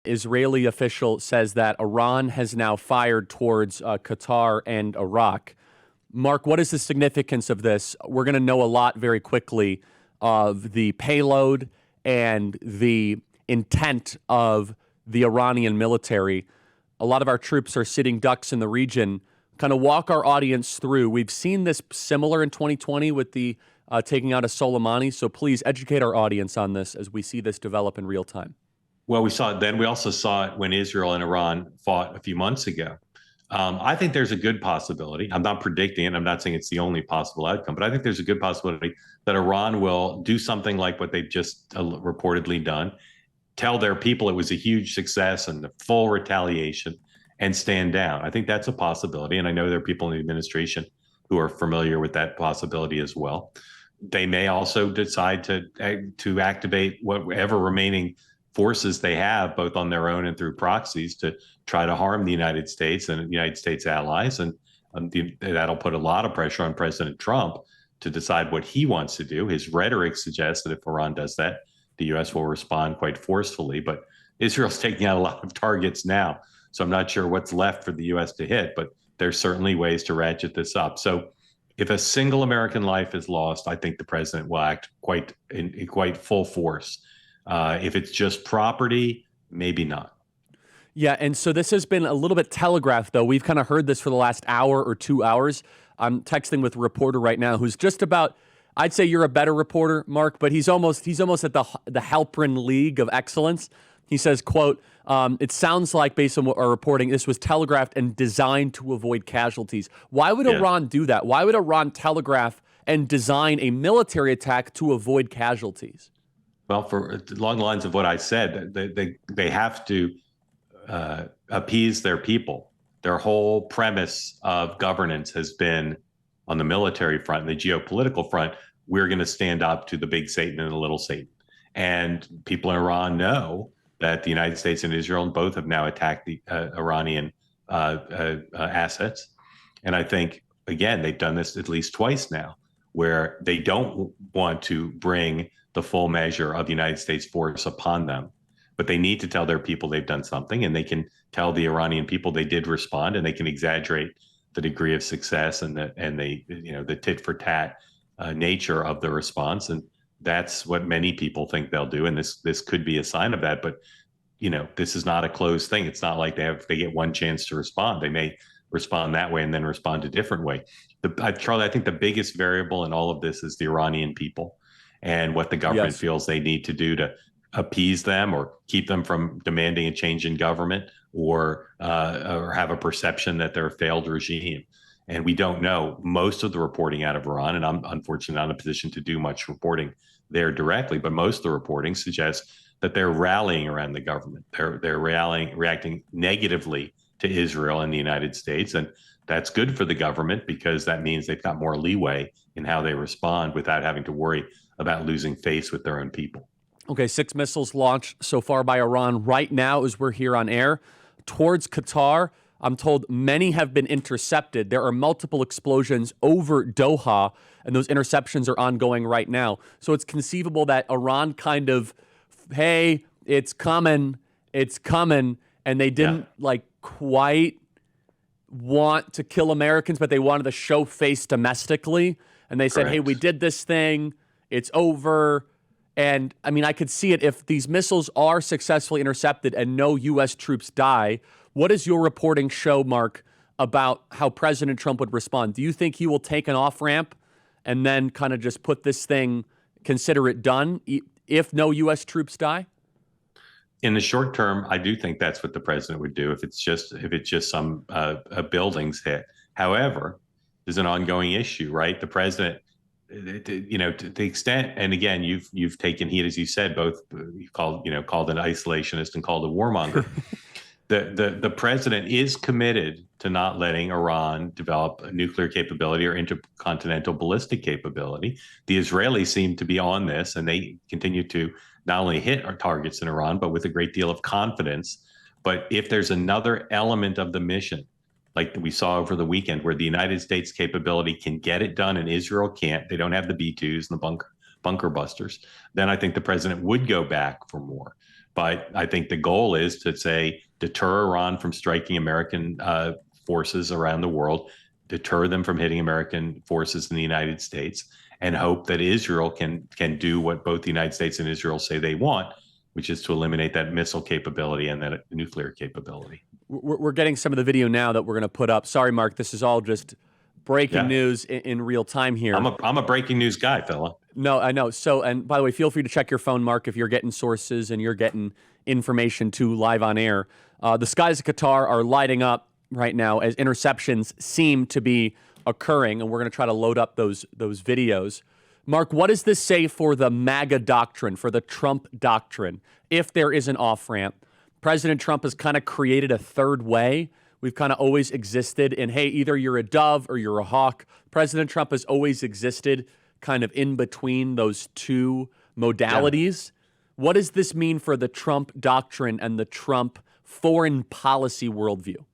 Israeli official says that Iran has now fired towards Qatar and Iraq. Mark, what is the significance of this? We're going to know a lot very quickly of the payload and the intent of the Iranian military. A lot of our troops are sitting ducks in the region. Kind of walk our audience through. We've seen this similar in 2020 with the taking out of Soleimani. So please educate our audience on this as we see this develop in real time. Well, we saw it then. We also saw it when Israel and Iran fought a few months ago. I think there's a good possibility. I'm not predicting it. I'm not saying it's the only possible outcome, but I think there's a good possibility that Iran will do something like what they've just reportedly done, tell their people it was a huge success and the full retaliation, and stand down. I think that's a possibility. And I know there are people in the administration who are familiar with that possibility as well. They may also decide to activate whatever remaining forces they have, both on their own and through proxies, to try to harm the United States and the United States allies. And that'll put a lot of pressure on President Trump to decide what he wants to do. His rhetoric suggests that if Iran does that, the U.S. will respond quite forcefully. But Israel's taking out a lot of targets now. So I'm not sure what's left for the U.S. to hit, but there's certainly ways to ratchet this up. So if a single American life is lost, I think the president will act in quite full force. If it's just property, maybe not. Yeah, and so this has been a little bit telegraphed, though. We've kind of heard this for the last hour or 2 hours. I'm texting with a reporter right now who's just about, I'd say you're a better reporter, Mark, but he's almost at the Halprin League of Excellence. He says, quote, it sounds like, based on what our reporting, this was telegraphed and designed to avoid casualties. Why would Iran do that? Why would Iran telegraph and design a military attack to avoid casualties? Well, along the lines of what I said, they have to appease their people. Their whole premise of governance has been, on the military front, the geopolitical front, we're going to stand up to the big Satan and the little Satan. And people in Iran know that the United States and Israel both have now attacked the Iranian assets. And I think, again, they've done this at least twice now, where they don't want to bring the full measure of the United States force upon them. But they need to tell their people they've done something, and they can tell the Iranian people they did respond, and they can exaggerate the degree of success and the tit for tat nature of the response. And that's what many people think they'll do. And this could be a sign of that. But, this is not a closed thing. It's not like they get one chance to respond. They may respond that way and then respond a different way. Charlie, I think the biggest variable in all of this is the Iranian people and what the government feels they need to do to appease them or keep them from demanding a change in government or have a perception that they're a failed regime. And we don't know. Most of the reporting out of Iran, and I'm unfortunately not in a position to do much reporting there directly, but most of the reporting suggests that they're rallying around the government. They're reacting negatively to Israel and the United States. And that's good for the government because that means they've got more leeway in how they respond without having to worry about losing face with their own people. Okay, 6 missiles launched so far by Iran right now as we're here on air towards Qatar. I'm told many have been intercepted. There are multiple explosions over Doha, and those interceptions are ongoing right now. So it's conceivable that Iran kind of, hey, it's coming, and they didn't quite want to kill Americans, but they wanted to show face domestically. And they said, hey, we did this thing, it's over. And I mean, I could see it if these missiles are successfully intercepted and no U.S. troops die. What does your reporting show, Mark, about how President Trump would respond? Do you think he will take an off-ramp and then kind of just put this thing, consider it done, if no U.S. troops die? In the short term, I do think that's what the president would do if it's just some buildings hit. However, there's an ongoing issue, right? The president, to the extent, and again, you've taken heat, as you said, both called an isolationist and called a warmonger. The president is committed to not letting Iran develop a nuclear capability or intercontinental ballistic capability. The Israelis seem to be on this, and they continue to not only hit our targets in Iran, but with a great deal of confidence. But if there's another element of the mission, like we saw over the weekend, where the United States capability can get it done and Israel can't, they don't have the B-2s and the bunker busters, then I think the president would go back for more. But I think the goal is to say deter Iran from striking American forces around the world, deter them from hitting American forces in the United States, and hope that Israel can do what both the United States and Israel say they want, which is to eliminate that missile capability and that nuclear capability. We're getting some of the video now that we're going to put up. Sorry, Mark, this is all just breaking news in real time here. I'm a breaking news guy, fella. No, I know. So, and by the way, feel free to check your phone, Mark, if you're getting sources and you're getting information too live on air. The skies of Qatar are lighting up right now as interceptions seem to be occurring, and we're going to try to load up those videos. Mark, what does this say for the MAGA doctrine, for the Trump doctrine, if there is an off-ramp? President Trump has kind of created a third way. We've kind of always existed in, hey, either you're a dove or you're a hawk. President Trump has always existed kind of in between those two modalities. Yeah. What does this mean for the Trump doctrine and the Trump foreign policy worldview?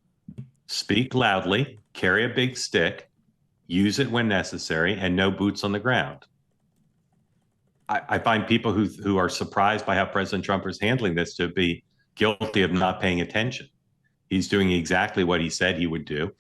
Speak loudly, carry a big stick, use it when necessary, and no boots on the ground. I find people who are surprised by how President Trump is handling this to be guilty of not paying attention. He's doing exactly what he said he would do.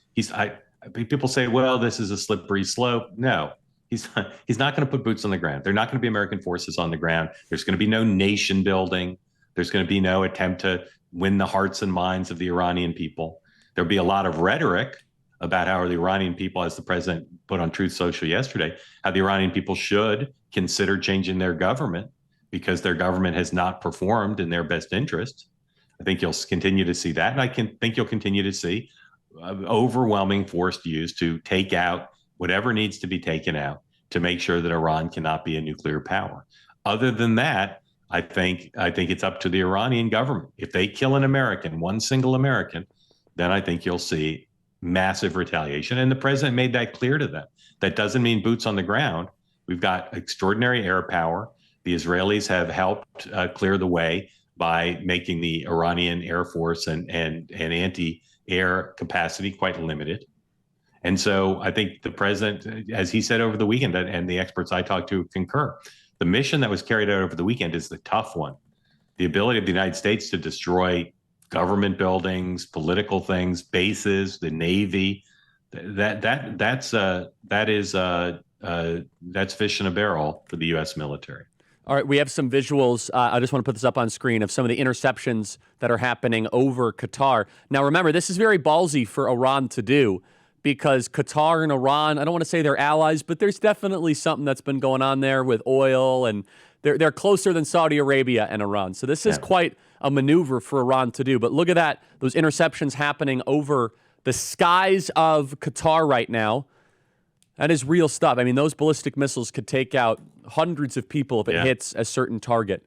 People say, well, this is a slippery slope. No, he's not going to put boots on the ground. They're not going to be American forces on the ground. There's going to be no nation building. There's going to be no attempt to win the hearts and minds of the Iranian people. There'll be a lot of rhetoric about how the Iranian people, as the president put on Truth Social yesterday, how the Iranian people should consider changing their government because their government has not performed in their best interest. I think you'll continue to see that. And I think you'll continue to see overwhelming force used to take out whatever needs to be taken out to make sure that Iran cannot be a nuclear power. Other than that, I think it's up to the Iranian government. If they kill an American, one single American, then I think you'll see massive retaliation. And the president made that clear to them. That doesn't mean boots on the ground. We've got extraordinary air power. The Israelis have helped clear the way by making the Iranian Air Force and anti-air capacity quite limited. And so I think the president, as he said over the weekend, and the experts I talked to concur, the mission that was carried out over the weekend is the tough one. The ability of the United States to destroy government buildings, political things, bases, the Navy, that's fish in a barrel for the U.S. military. All right, we have some visuals. I just want to put this up on screen of some of the interceptions that are happening over Qatar. Now, remember, this is very ballsy for Iran to do because Qatar and Iran, I don't want to say they're allies, but there's definitely something that's been going on there with oil, and they're closer than Saudi Arabia and Iran. So this is quite a maneuver for Iran to do. But look at that, those interceptions happening over the skies of Qatar right now. That is real stuff. I mean, those ballistic missiles could take out hundreds of people if it hits a certain target.